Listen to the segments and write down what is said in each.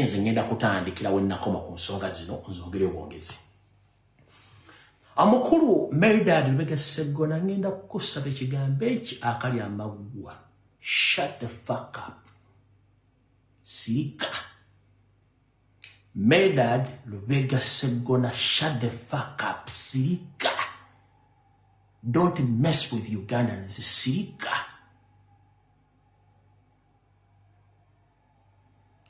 nze ngenda kutandikira we nakoma ku nsonga zino nzongere obwongezi. Amukulu Meridad Lubega Segona ngenda kusaba ekigambo eki akali amaggwa. Shut the fuck up. Sirika. Meridad Lubega Segona, shut the fuck up. Sirika. Don't mess with Ugandans. Sirika.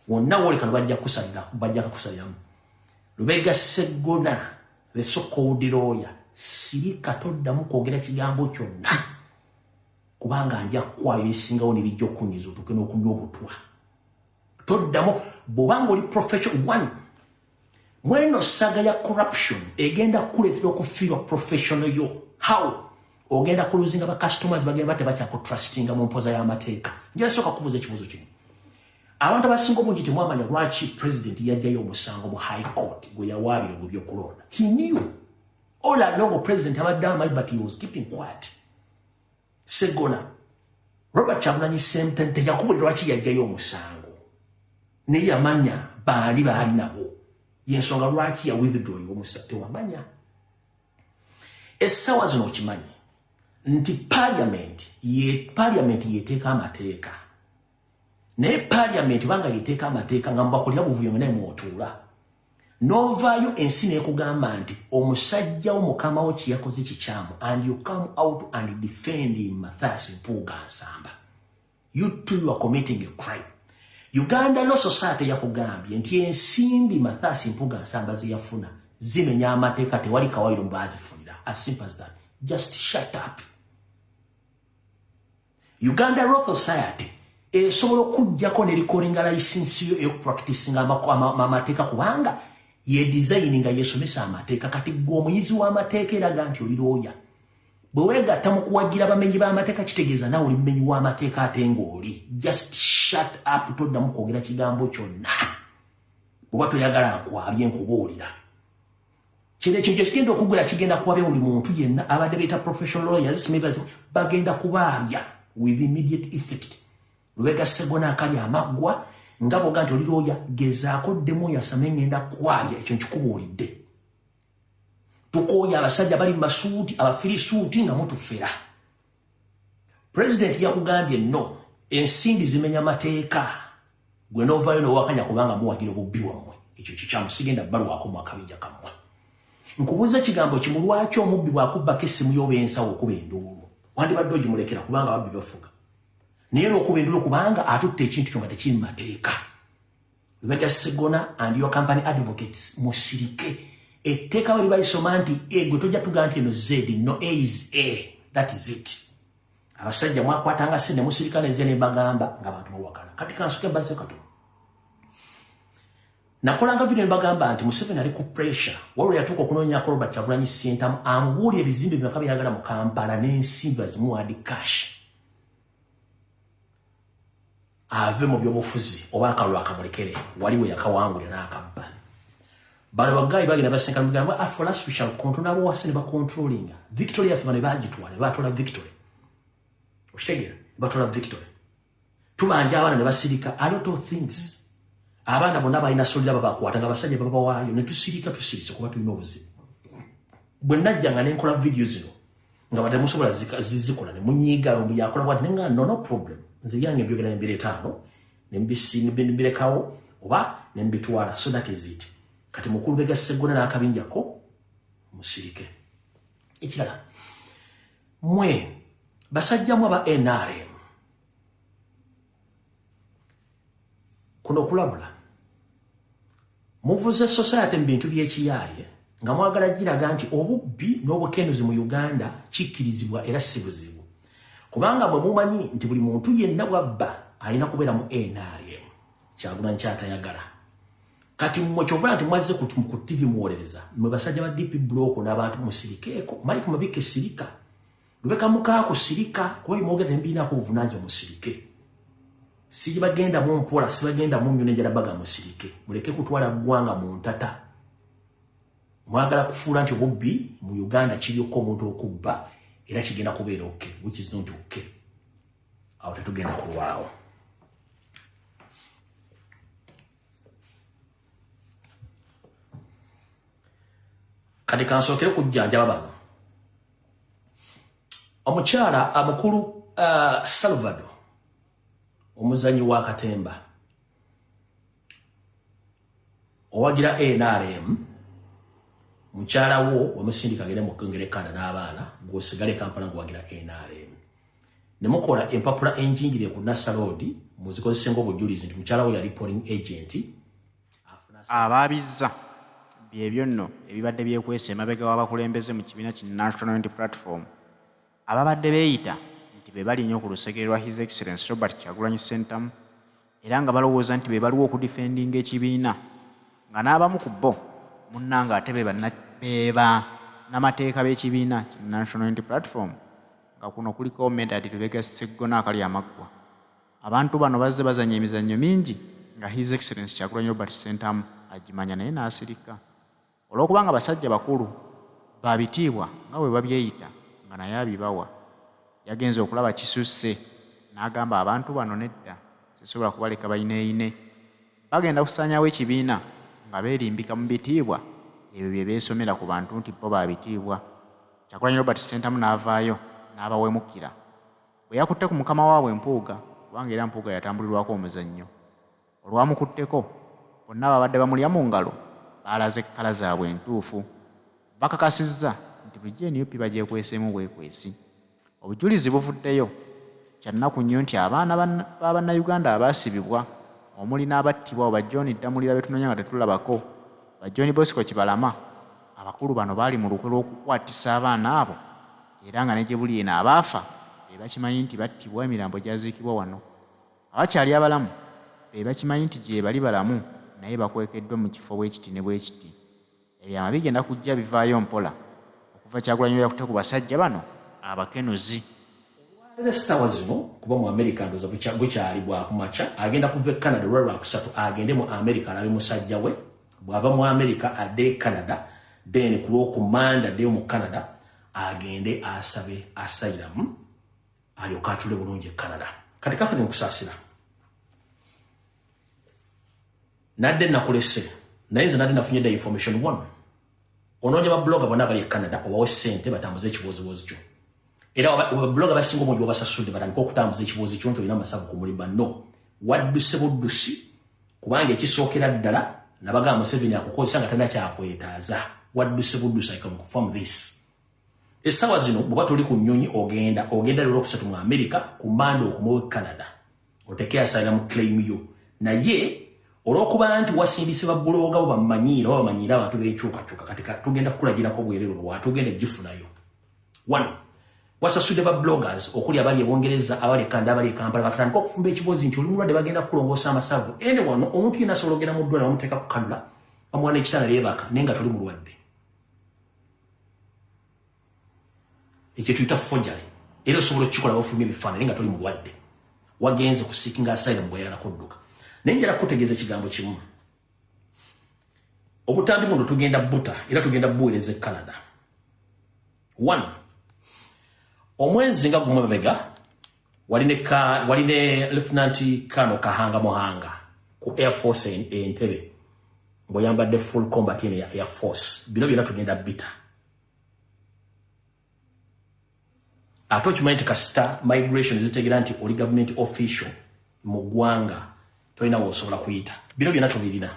Wonna woleka bajja kusaliramu. Lubega Segona, the so-called lawyer, sirika toddamu kwogera kigambo kyonna. Kubanga anja kwayo esingawo n'ebijja okunyiza otuuke n'okunywa obutwa. Toddamu bw'obanga oli professional one. Mweno saga ya corruption egenda kuleetera okufiirwa professional yo. How? Ogenda kuluzinga ba customers bagenda bate bakyakutrustinga mu mpoza y'amateeka. Njala soka kubuuza ekibuuzo kino. Abantu abasinga obungi temwamanya lwaki president yajjayo omusango mu high court gwe yawaabira mu by'okulonda. He knew all along president abadde amanyi, but he was keeping quiet. Segona Robert Kyagulanyi Ssentamu yakubulira lwaki yajjayo omusango naye yamanya baali nabo yensonga lwaki ya withdraw omusango tewamanya. Essaawa zino okimanyi nti parliament yeteeka amateeka. Naye parliament banga yeteeka amateeka nga mubakolera buvuyo nga naye mwotuula. Novaayo ensi n'ekugamba nti omusajja wo mukama wo kye yakoze kikyamu, and you come out and defend him Mathias Mpuuga Nsamba. You too are committing a crime. Uganda Law Society yakugambye nti ensimbi Mathias Mpuuga Nsamba ze yafuna zimenya amateeka, tewali kawairo mbazifunira. As simple as that. Just shut up. Uganda Law Society esobola okujjako ne recordinga license yo eyokupracticinga amateeka kubanga ye designinga yesomesa amateeka. Kati gwe omuyizi w'amateeka eraga nti oli lawyer. Bwe weegatta mu kuwagira bamenyi b'amateeka kitegeeza nawe oli mumenyi w'amateeka ate ng'oli. Just shut up, toddamu kwogera kigambo kyonna. Bw'oba toyagala nkwabye nkubuulira. Kino ekyo kigenda okugula kigenda kuwabya buli muntu yenna abadde beeta professional lawyers bagenda kubaabya with immediate effect. Lubega Segona akali amaggwa nga bwoga nti oli lawyer gezaako ddemu oyasame ngenda kwabya ekyo nkikubuulidde. Tukooya abasajja bali mu masuuti abafirisuuti nga mutufera. President yakugambye no, ensimbi zimenya mateeka. Gwe novaayo n'owakanya kubanga muwagira obubbi wammwe. Ekyo kikyamu sigenda bbaluwaako mu akabinja kammwe. Nkubuuza kigambo kimu, lwaki omubbi bw'akubbako essimu y'oba ensawo okuba enduulu? Wandibadde ogimulekera kubanga ababbi bafuga. Naye lw'okuba enduulu kubanga atutte ekintu kyo nga tekiri mu mateeka. Lubega Segona and your company advocates musirike. Etteeka bwe liba lisoma nti gwe tojja tugaa nti eno Z, no A is A. That is it. Abasajja mwakwatanga ssente musirika ne ze ne bagamba ng'abantu bawakana. Kati kansuke mbazze katono. Nakolanga video mbagamba nti Museveni ali ku pressure. Waliwo yatuuka okunoonyaako Robert Kyagulanyi Ssentamu amubuulira ebizimbe byonna byayagala mu Kampala n'ensimbi bazimuwadi cash. Ave mu by'obufuzi oba akalulu akamulekere waliwo yakawangulira n'akabba. Bano bagayi bagenda basenkana mugamba for us we shall control nabo wase ne bacontrolling. Victory yafe bane bagitwala ne batwala victory. Okitegera batwala victory. Tubanja abana ne basirika a lot of things. Abana bonna balina solira babakwata nga basajja baba waayo ne tusirika tusirise kuba tulina obuzibu. Bwe najja nga nenkola video zino nga batamusobola zizikola ne munyiga mbu yakola bwati nenga no problem. Nze yange byogera ne mbire taano ne mbirekawo oba ne mbitwala. So that is it. Kati mukulu Lubega Segona n'akabinjako musirike. Ekirala mwe basajjamu aba NRM kuno okulabula muvuze society mu bintu by'ekiyaaye nga mwagala giraga nti obubbi n'obukenuzi mu Uganda kikkirizibwa era si buzibu. Kubanga bwe mumanyi nti buli muntu yenna bwabba alina kubeera mu NRM. Kyagulanyi kyatayagala. Kati mmwe kyova nti mwazze ku TV muwolereza mwe basajja ba DP block n'abantu musirikeeko Mike Mabike sirika Lubega mukaako sirika kuba mwogera tembiinako obuvunaanyizibwa musirike. Si bagenda mu mpola, si bagenda mu nnyo n'enjala baga musirike. Muleke kutwala ggwanga mu ntata. Mwagala kufuula nti obubbi mu Uganda kiryokko omuntu okubba era kigenda kubeera okay, which is not okay. Awo tetugenda kulwawo. kati kansokere kujjanjaba bano omukyala amukulu Salvador omuzanyi wa Katemba owagira NRM mukyala wo wamusindika agende mu Kongerekana n'abaana gwosigale Kampala ng'owagira NRM ne mukola empapula enjingire ku Nassaloodi muzikozese ng'obujulizi nti mukyala wo yali polling agent Abaabizza byebyo nno ebibadde byekwesa emabega w'abakulembeze mu kibiina ki National Unity Platform ababadde beeyita nti be bali nnyo ku lusegere lwa His Excellency Robert Kyagulanyi Ssentamu era nga balowooza nti be baliwo okudifendinga ekibiina nga n'abamu ku bo munnanga ate beeba n'amateeka b'ekibiina ki National Unity Platform nga kuno kuliko Medad Lubega Sseggona akali amaggwa. Abantu bano bazze bazanya emizannyo mingi nga His Excellency Kyagulanyi Robert Ssentamu agimanya naye n'asirika olw'okubanga basajja bakulu babitiibwa nga bwe babyeyita nga naye abibawa yagenze okulaba kisusse n'agamba abantu bano nedda sisobola kubaleka bayineeyine bagenda kusaanyawo ekibiina nga beerimbika mu bitiibwa ebyo bye beesomera ku bantu nti bo babitiibwa. Kyagulanyi Robert Ssentamu n'avaayo n'abawemukira bwe yakutte ku mukama waabwe Mpuuga kubanga era Mpuuga yatambulirwako omuzannyo olwamukutteko bonna babadde bamulya mu ngalo baalaze ekkala zaabwe entuufu bakakasizza nti bulijjo NUP bagyekwesemu bwekwesi. Obujulizi buvuddeyo kyannaku nnyo nti abaana b'Abannayuganda abaasibibwa omuli n'abattibwa ba John Damulira betunoonya nga tetulabako ba Johnbosco Kibalama abakulu bano baali mu lukwe lw'okukwatisa abaana abo era nga ne gye buli eno abaafa be bakimanyi nti battibwa emirambo gyaziikibwa wano abakyali abalamu be bakimanyi nti gye bali balamu naye bakwekeddwa mu kifo bwekiti ne bwekiti. Ebyama bigenda kujja bivaayo mpola okuva Kyagulanyi yakutte ku basajja bano abakenuzi. Essaawa zino kuba mu America ndoza bukyali bwa kumaca agenda kuva e Canada lwakusatu agende mu America alabe musajja we bw'ava mu America adde Canada then ku Lwokumanda adde mu Canada agende asabe asylum alyoka atule bulungi e Canada. Kati kafa nkusaasira nadde nakulese naye nze nadde nafunye da information one onoonya bablogger bonna abali e Canada obawe ssente batambuze ekibuuzibuuzi kyo era bablogger basinga omungi babasasudde batandika okutambuza ekibuuzi kyo nti olina amasavu ku mulimba no wadduse buddusi kubanga ekisookera ddala nabagamba Museveni akukozesa nga talina kyakwetaaza wadduse buddusi. I can confirm this. Essaawa zino bw'oba tuli ku nnyonyi ogenda lero okusatu mu America ku Mande okumuwe Canada otekea asylum claim yo naye olw'okuba nti wasindisibwa buloga bo bamanyiira abantu b'enkyukakyuka kati tugenda kukulagirako bwereero bwatugenda gifunayo. One, wasasudde ba bloggers okuli abali e Bungereza abali e Canada abali e Kampala batandika okufumba ekibuuzi nti oli mulwadde bagenda kulongoosa amasavu ende wano omuntu yenna asobola ogenda mu ddwaliro bamuteeka ku kanula bamuwana ekitanda lyebaka naye nga toli mulwadde. Ekyo tuyita forgery era osobola okukikola bafulumya ebifaananyi nga toli mulwadde wagenze kusiikinga asylum bw'ayagala kudduka. Naye njala kutegeeza ekigambo kimu obutambi buno tugenda buta era tugenda buweereza e Canada. One, omwezi nga gumu mabega wali ne Lieutenant Kano Kahanga Muhanga ku Air Force Entebbe ng'oyambadde full combat in Air Force. Bino byonna tugenda bita ate okimanyi nti kasita migration zitegeera nti oli government official mu ggwanga tolina w'osobola kuyita. Bino byonna tubirina.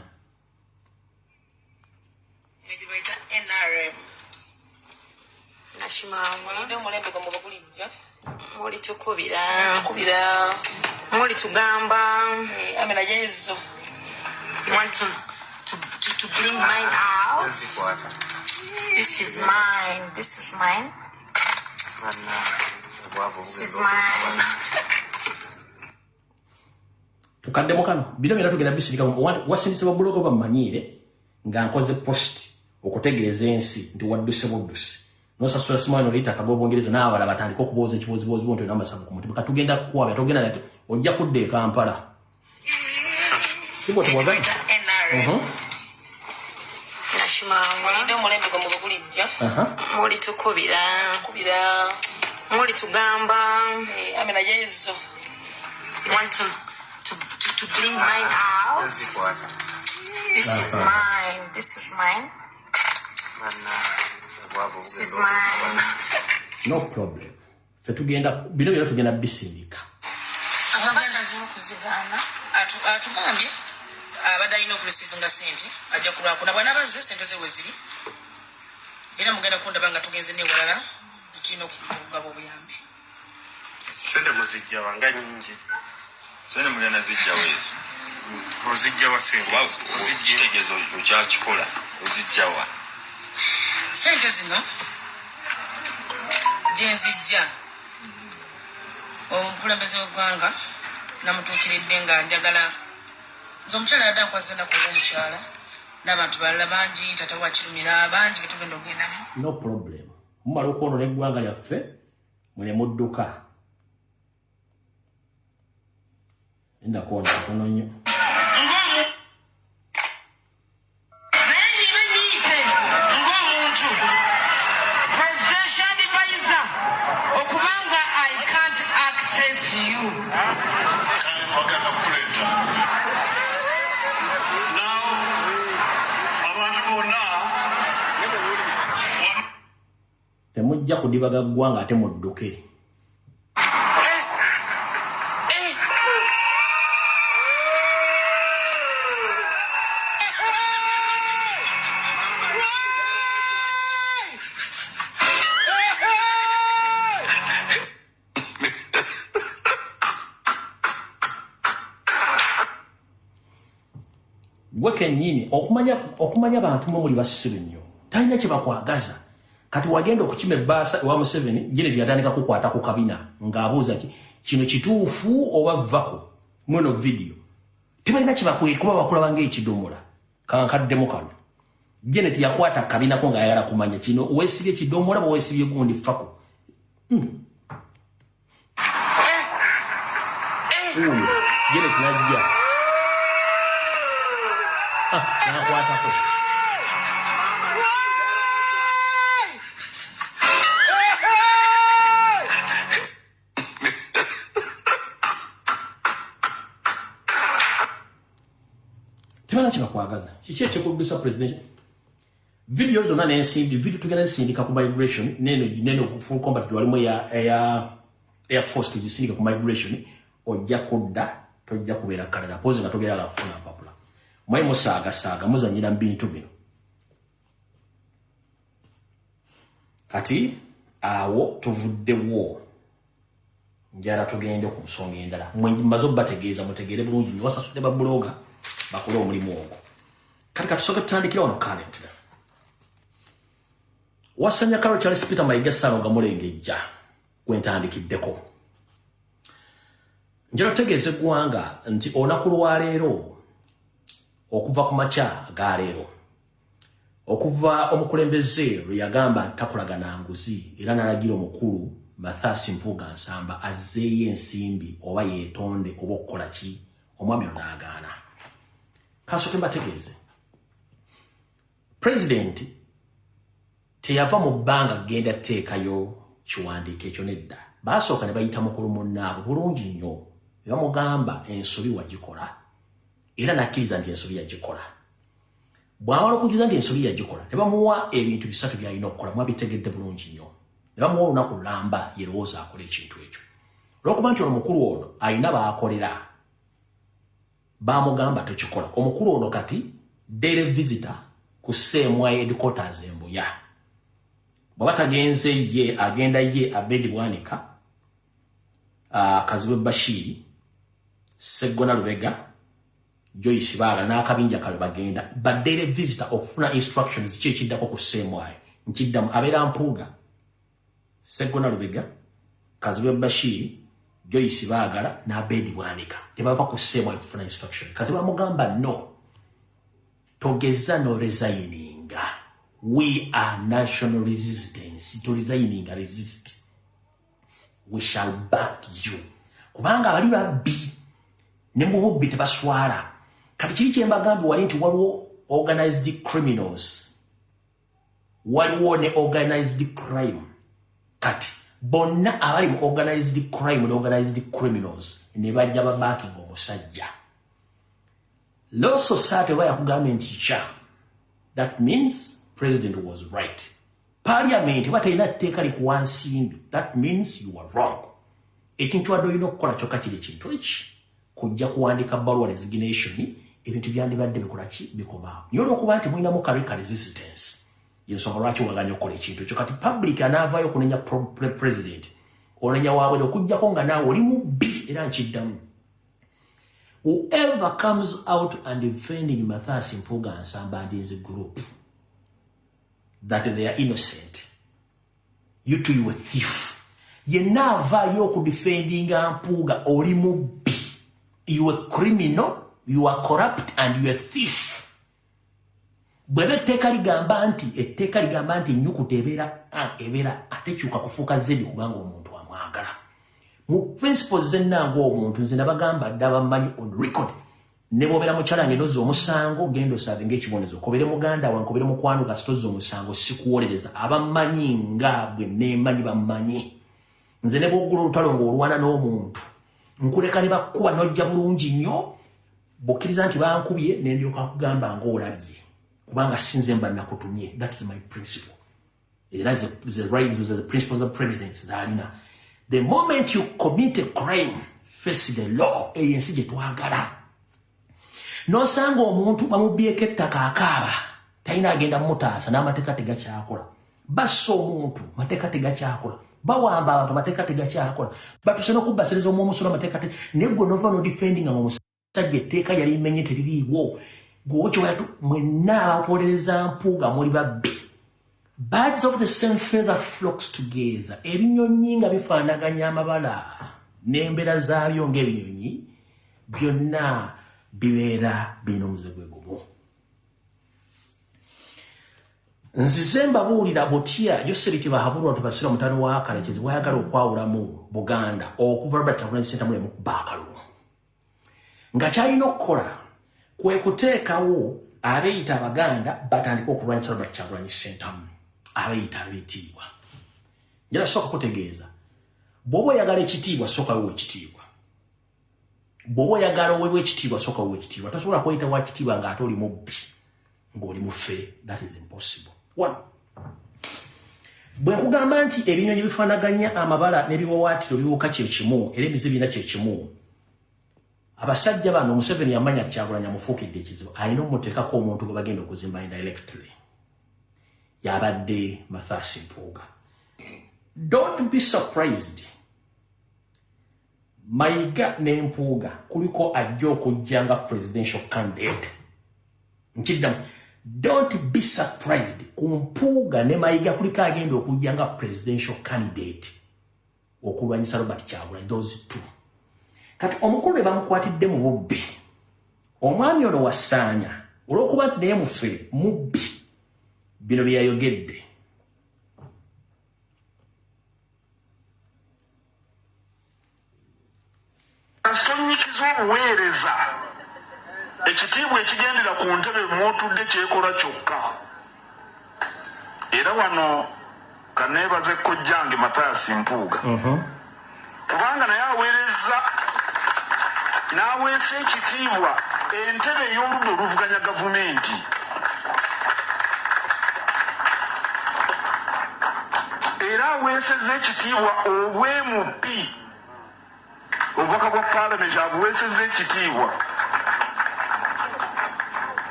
Muli tugamba amena yezo. You want to bring mine out? This is mine. This is mine. This is mine. Tukadde mukano bino byonna tugenda bisirika wasindisibwa bulogo bamanyiire nga nkoze post okutegeeza ensi nti wadduse buddusi nosasula simano lita kago Bungereza n'abala batandika okubuuza ekibuuzibuuzi bonto n'amasavu ku mutima katugenda kukwaba tugenda nati ojja kudda e Kampala sibo tewaganya muli tukubira muli tugamba amena yezo. You want to bring mine out? This is mine. This is mine. This is mine. No problem. Fe tugenda bino byonna tugenda bisindika. Abaabizza zikuzigana atugambye abadde alina okuresivinga sente ajja kulwakuna bwanabazze sente ze weziri era mugenda kundaba nga tugenze newalala tulina okugaba obuyambi. Sente muzijja wanga nyingi. Sente mugenda zijja wezo. Ozijja wa sente. Ozijja okyakikola. Ozijja wa. Sente zino gyenzijja omukulembeze w'eggwanga namutuukiridde nga njagala nze omukyala yadde ankwasa ennaku olw'omukyala n'abantu balala bangi tata wakirumira bangi betugenda ogendamu. No problem. Mumala okwonoona eggwanga lyaffe mwene mudduka. Enda kuona katono nnyo. Temujja kudibaga ggwanga ate mudduke. Gwe kennyini okumanya abantu mwe muli basiru nnyo talina kye bakwagaza. Kati wagenda okukima ebbaasa ewa Museveni Janet yatandika kukwata ku kabina ng'abuuza kino kituufu oba vako mweno video tebalina kye kuba bakulaba ng'ekidomola kankaddemu kano. Janet yakwata kabinako ng'ayagala kumanya kino weesibye ekidomola bwe weesibye gundi vako. Janet najja nakwatako. Tebana kye bakwagaza kiki ekyekuddusa president video zonna n'ensimbi video tugenda zisindika ku migration neno full combat walimu ya Air Force tuzisindika ku migration ojja kudda tojja kubeera Canada pose nga togera lafuna papula mwayi musaaga muzanyira mbintu bino. Kati awo tuvuddewo njala tugende ku nsonga endala mmaze obbategeeza mutegeere bulungi nnyo wasasudde babbuloga bakole omulimu ogwo. Kati katusooke tutandikira wano currently. Wasanya Karo Charles Peter Mayiga Ssaalongo Gamulengejja gwentandikiddeko. Njala tutegeeze eggwanga nti olunaku lwa leero okuva ku makya ga leero okuva omukulembeze lwe yagamba ntakulagana nguzi era n'alagira omukulu Mathias Mpuuga Nsamba azzeeyo ensimbi oba yeetonde oba okukola ki omwami n'agaana. Kasooke mbategeeze President teyava mu bbanga genda teekayo kiwandiiko ekyo nedda. Baasooka ne bayita mukulu munnaabwe bulungi nnyo ne bamugamba ensobi wagikola era nakkiriza nti ensobi yagikola. Bw'amala okukkiriza nti ensobi yagikola ne bamuwa ebintu bisatu by'alina okukola mwabitegedde bulungi nnyo. Ne bamuwa olunaku lulamba yerowooza akola ekintu ekyo. Olw'okuba nti ono mukulu ono alina baakolera bamugamba tukikola. Omukulu ono kati daily visitor ku Ssemwa headquarters Mbuya. Bw'aba tagenze ye agenda ye Abedi Bwanika Kazibe Bashiri Seggona Lubega Joyce Baala n'akabinja kalwe bagenda ba daily visitor okufuna instructions ki ekiddako ku Ssemwa nkiddamu abeera Mpuuga Seggona Lubega Kazibe Bashiri Joyce Baagala n'Abedi Bwanika tebava ku Ssemwa okufuna instruction. Kati bamugamba no togeza no resigning. We are national resistance. To resigning resist. We shall back you. Kubanga bali babbi ne mu bubbi tebaswala. Kati kiri kye mbagambi wali nti waliwo organized criminals. Waliwo ne organized crime. Kati bonna abali mu organized crime ne organized criminals ne bajja babacking omusajja. Law society waya kugamba nti cha. That means president was right. Parliament batalina tteeka likuwa nsimbi. That means you are wrong. Ekintu adolina okukola kyokka kiri kintu eki kujja kuwandika bbaluwa resignation ebintu byandibadde bikola ki bikoma. Niyo olw'okuba nti mulinamu kaleka resistance. Yensonga lwaki waganya okukola ekintu ekyo kati public anaavaayo okunenya president onenya waabwe okujjako nga naawe oli mubbi era nkiddamu. Whoever comes out and defending Matthias Mpuuga and somebody's group that they are innocent, you too, you a thief. Ye never you defending Mpuuga oli mubbi. You a criminal, you are corrupt, and you a thief. Bwebe etteka ligamba nti ennyukuta ebeera atekyuka kufuuka zebbi kubanga omuntu amwagala. Mu principles zennanga omuntu nze nabagamba dda bamanyi on record ne bw'obeera mukyalange nozza omusango genda osaabe ng'ekibonezo kobere muganda wange kobere mukwano kasitozza omusango sikuwolereza abamanyi nga bwe neemanyi bamanyi. Nze ne bw'oggula olutalo ng'olwana n'omuntu nkuleka ne bakkuba n'ojja bulungi nnyo bw'okkiriza nti bankubye ne ndyoka kugamba ng'olabye kubanga sinze mba nakutumye. That is my principle. Era the principles of presidents zaalina. The moment you commit a crime, face the law. ANC gye twagala. N'osanga omuntu bamubyeko ettaka akaaba talina agenda mutaasa n'amateeka tegakyakola. Bassa omuntu mateeka tegakyakola. Bawamba abantu mateeka tegakyakola. Batuse n'okubbasereza omwomusolo amateeka naye gwe nova no defending nga omusajja etteeka yali limenye teririiwo. Gwocho watu mwenna abapolereza Mpuuga muli babbi. Birds of the same feather flocks together. Ebinyonyi nga bifaanaganya amabala n'embeera zaabyo ng'ebinyonyi byonna bibeera birina omuze gwe gumu. Nzize mbabuulira butya Yoseri bahabulwa tebasira mutano wa Kalekezi bwayagala okwawulamu Buganda okuva Robert Kyagulanyi Ssentamu mu Baakalulu. Nga kyalina okukola kwe kuteekawo abeeyita Abaganda batandika okulwanyisa Robert Kyagulanyi Ssentamu. Abeeyita ab'ekitiibwa. Njala sooka kutegeeza. Bw'oba oyagala ekitiibwa sooka weewa ekitiibwa. Bw'oba oyagala oweebwa ekitiibwa sooka weewa ekitiibwa. Tosobola kweyita wa kitiibwa ng'ate oli mubbi ng'oli mufe. That is impossible. One. Bwe nkugamba nti ebinyonyi bifaanaganya amabala n'ebiwawaatiro biwuka kye kimu era emize birina kye kimu. Abasajja bano Museveni yamanya Kyagulanyi amufuukidde ekizibu. Alina omuteekako omuntu gwe bagenda okuzimba indirectly. Yabadde Matthias Mpuuga. Don't be surprised. Mayiga ne Mpuuga kuliko ajja okujjanga presidential candidate. Nkiddamu. Don't be surprised. Ku Mpuuga ne Mayiga kuliko agenda okujjanga presidential candidate. Okulwanyisa Robert Kyagulanyi. Those two. Kati omukulu be bamukwatidde mu bubbi. Omwami ono wasaanya. Olw'okuba naye mufe mubbi. Bino bye yayogedde. Asonyikiza obuweereza ekitiibwa ekigendera ku ntebe mwotudde kyekola kyokka. Era wano kaneebaze kojjange Matthias Mpuuga. Kubanga naye aweereza n'aweesa ekitiibwa entebe ey'oludda oluvuganya gavumenti. Era aweeseza ekitiibwa obw'MP. Obubaka bwa Paalamenti abuweeseza ekitiibwa.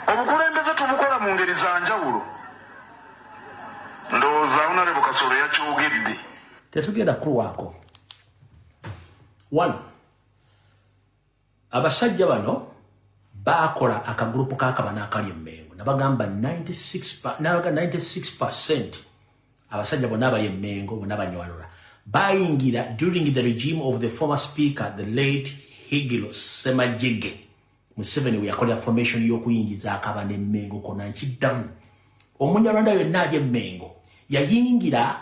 Obukulembeze tubukola mu ngeri za njawulo. Ndowooza Honorable Kasolo yakyogedde. Tetugenda kulwako. One. Abasajja bano baakola akagrupu k'akabana akali Mmengo. Nabagamba 96% abasajja bonna abali Mmengo bonna banyawalula. Bayingira during the regime of the former speaker, the late Higiro Semajjege. Museveni we yakolera formation y'okuyingiza akabana Mmengo konna nkiddamu. Omunyarwanda yonna aje Mmengo yayingira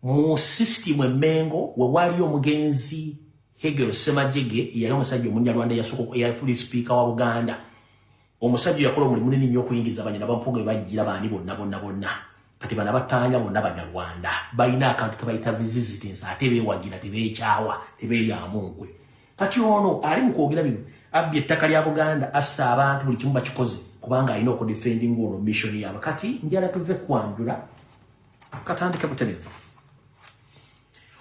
mu system Mmengo we wali omugenzi Higiro Semajjege yali omusajja omunyarwanda yasoko yali speaker wa Buganda. Omusajja yakola omulimu munene nnyo okuyingiza abanyana ba Mpuuga bajjira bani bonna. Kati bana batanya bonna Banyarwanda balina akantu kebayita resistance ate beewagira tebeekyawa tebeeryamu nkwe. Kati ono ali mu kwogera bino abbye ettaka lya Buganda assa abantu buli kimu bakikoze kubanga alina okudefending ono mission yaabwe. Kati njala tuve kwanjula katandike butereevu.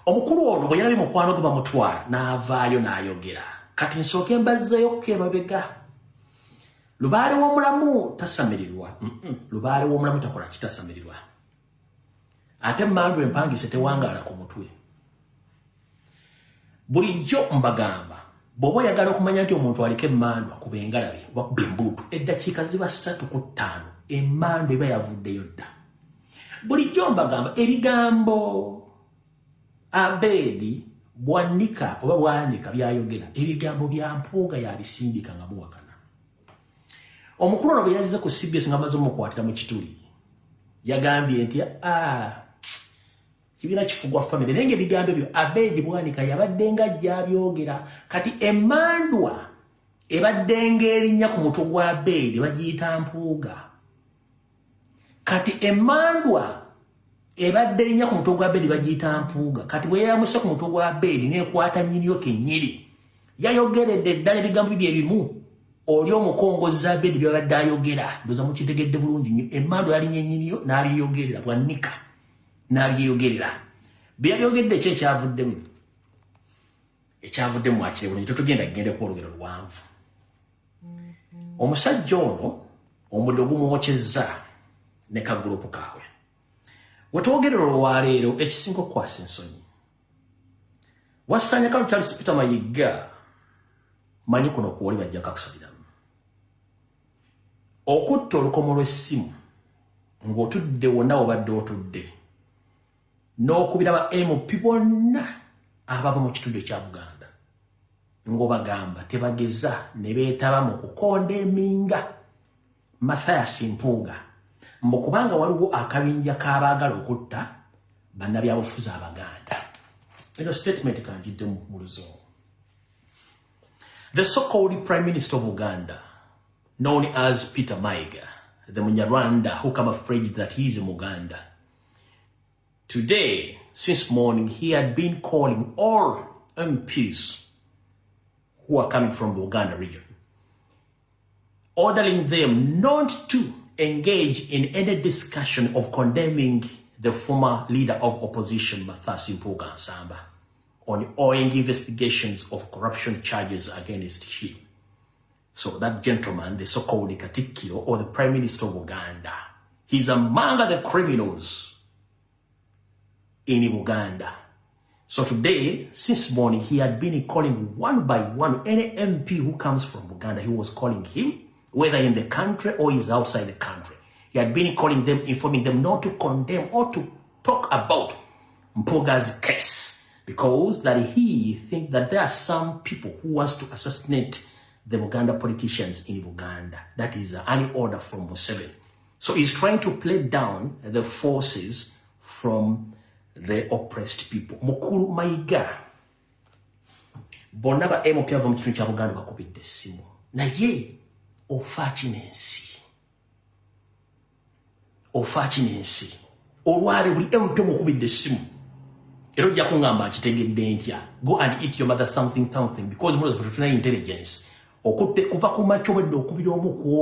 Omukulu ono bwe yalabye mukwano gwe bamutwala n'avaayo n'ayogera. Kati nsooke mbazzeeyo kemabega. Lubaale w'omulamu tasamirirwa. Lubaale w'omulamu takola kitasamirirwa. Ate mmandu empangise tewangaala ku mutwe. Bulijjo mbagamba bw'oba oyagala okumanya nti omuntu aliko emmandwa kuba engalabi oba kuba embuutu eddakiika ziba 3 ku 5 emmandwa eba yavuddeyo dda. Bulijjo mbagamba ebigambo Abedi bwanika oba bwanika byayogera ebigambo bya Mpuuga yabisindika nga muwakana. Omukulu ono bwe yazze ku CBS nga amaze omukwatira mu kituli yagambye nti kibiina kifugwa family nenge ebigambo ebyo Abedi bwanika yabadde nga gy'abyogera. Kati emmandwa ebadde ng'erinnya ku mutwe gwa Abedi bagiyita Mpuuga. Kati emmandwa ebadde erinnya ku mutwe gwa Abedi bagiyita Mpuuga. Kati bwe yamuse ku mutwe gwa Abedi n'ekwata nnyiniyo kennyini yayogeredde ddala ebigambo bye bimu oli omukongoza Abedi byabadde ayogera ndoza mukitegedde bulungi nnyo. Emmandwa yalinnya ennyiniyo n'abiyogerera bwanika n'abyeyogerera byabyogeredde ki ekyavuddemu akire bulungi tetugenda kugenda ku olugero luwanvu. Omusajja ono omuddo gumuwokyezza ne kagurupu kaabwe. Wetwogerera olwaleero ekisinga okukwasa ensonyi wassanya kano Charles Peter Mayiga manyi kuno kuwoli bajja kakusaliramu okutta olukomo lw'essimu ng'otudde wonna obadde otudde n'okubira ba MP bonna abava mu kitundu ekya Buganda ng'obagamba tebageza ne beetaba mu kukonda eminga Mathias Mpuuga mbu kubanga waliwo akabinja k'abaagala okutta bannabyabufuzi Abaganda. Eno statement kanjidde mu Luzungu. The so-called Prime Minister of Uganda, known as Peter Mayiga, the Munyarwanda who come afraid that he is a Muganda. Today, since morning, he had been calling all MPs who are coming from the Uganda region, ordering them not to engage in any discussion of condemning the former leader of opposition, Mathias Mpuuga Nsamba, on ongoing investigations of corruption charges against him. So that gentleman, the so-called Katikiro, or the Prime Minister of Uganda, he's among the criminals in Uganda. So today, since morning, he had been calling one by one any MP who comes from Uganda. He was calling him, whether in the country or is outside the country. He had been calling them, informing them not to condemn or to talk about Mpuuga's case, because that he thinks that there are some people who wants to assassinate the Uganda politicians in Uganda. That is an order from Museveni. So he's trying to play down the forces from the oppressed people. Mukulu Mayiga bonna ba MP ava mu kitundu kya Buganda bakubidde essimu naye ofaaki n'ensi olwale buli MP mukubidde essimu era ojja kuŋŋamba nkitegedde ntya. Go and eat your mother something because muloza tutuna intelligence okutte kuva ku makyo bwedde okubira omu ku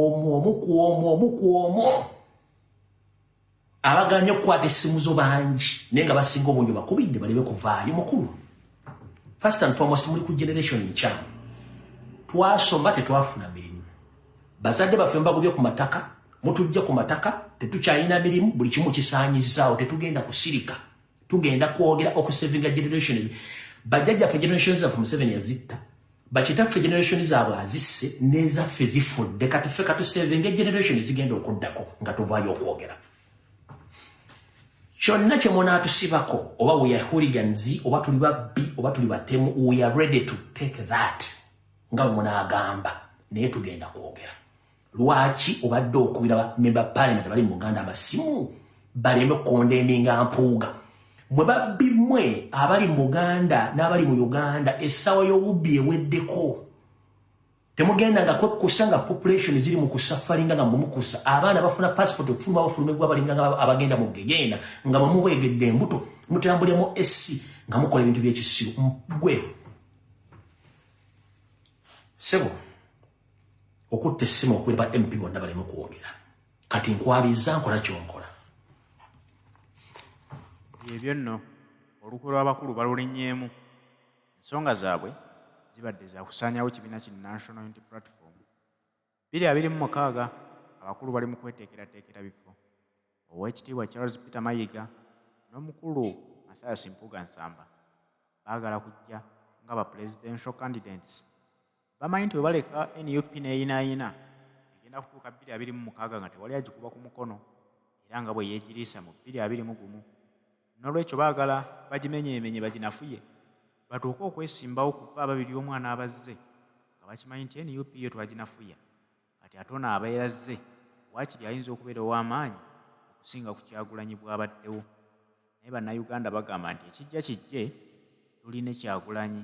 omu abaganya okukwata essimu zo bangi naye nga basinga obungi bakubidde balebe kuvaayo. Mukulu, first and foremost, muli ku generation nkyamu twasoma tetwafuna mirimu. Bazadde baffe mbagobye ku mataka, mutujja ku mataka, tetukyalina mirimu, buli kimu kisaanyizaawo, tetugenda kusirika, tugenda kwogera okusevinga generations. Bajjajjaffe generations zaffe Museveni yazitta, bakitaffe generations zaabwe azisse, n'ezaffe zifudde. Kati ffe katusevinga generations zigenda okuddako nga tuvaayo okwogera. Kyonna kye munaatusibako oba we are hooligans oba tuli babbi oba tuli batemu, we are ready to take that nga munaagamba, naye tugenda kwogera. Lwaki obadde okubira member parliament abali mu Buganda amasimu baleme kondemninga Mpuuga? Mwe babbi mmwe abali mu Buganda n'abali mu Uganda, essaawa y'obubbi eweddeko. Temugenda nga kusanga population ziri mu kusafaringa nga mumukusa abaana bafuna passport okufuluma bafulumegwa balinga abagenda mu gegenda nga mubegedde embuto mutambulemu SC nga mukola ebintu by'ekisiru. Gwe sebo okutta essimu okweba MP bonna baleme kwogera kati nkwabizza nkola kyonkola ebyo nno olukwe lw'abakulu balulinnyeemu ensonga zaabwe zibadde za kusaanyawo kibiina ki National Unity Platform 2026 abakulu bali mu kweteekerateekera bifo oweekitiibwa Charles Peter Mayiga n'omukulu Mathias Mpuuga Nsamba baagala kujja nga ba presidential candidates bamanyi nti bwe baleka NUP n'eyinaayina egenda kutuuka 2026 nga tewali agikuba ku mukono era nga bwe yeegiriisa mu 2021 n'olwekyo baagala bagimenyeemenye baginafuye batuuke okwesimbawo ku bba ababiri omwana abazze nga bakimanyi nti NUP yo twaginafuya kati ate ono abeerazze waakiri ayinza okubeera ow'amaanyi okusinga ku Kyagulanyi bw'abaddewo naye bannayuganda bagamba nti ekijja kijje tulina Kyagulanyi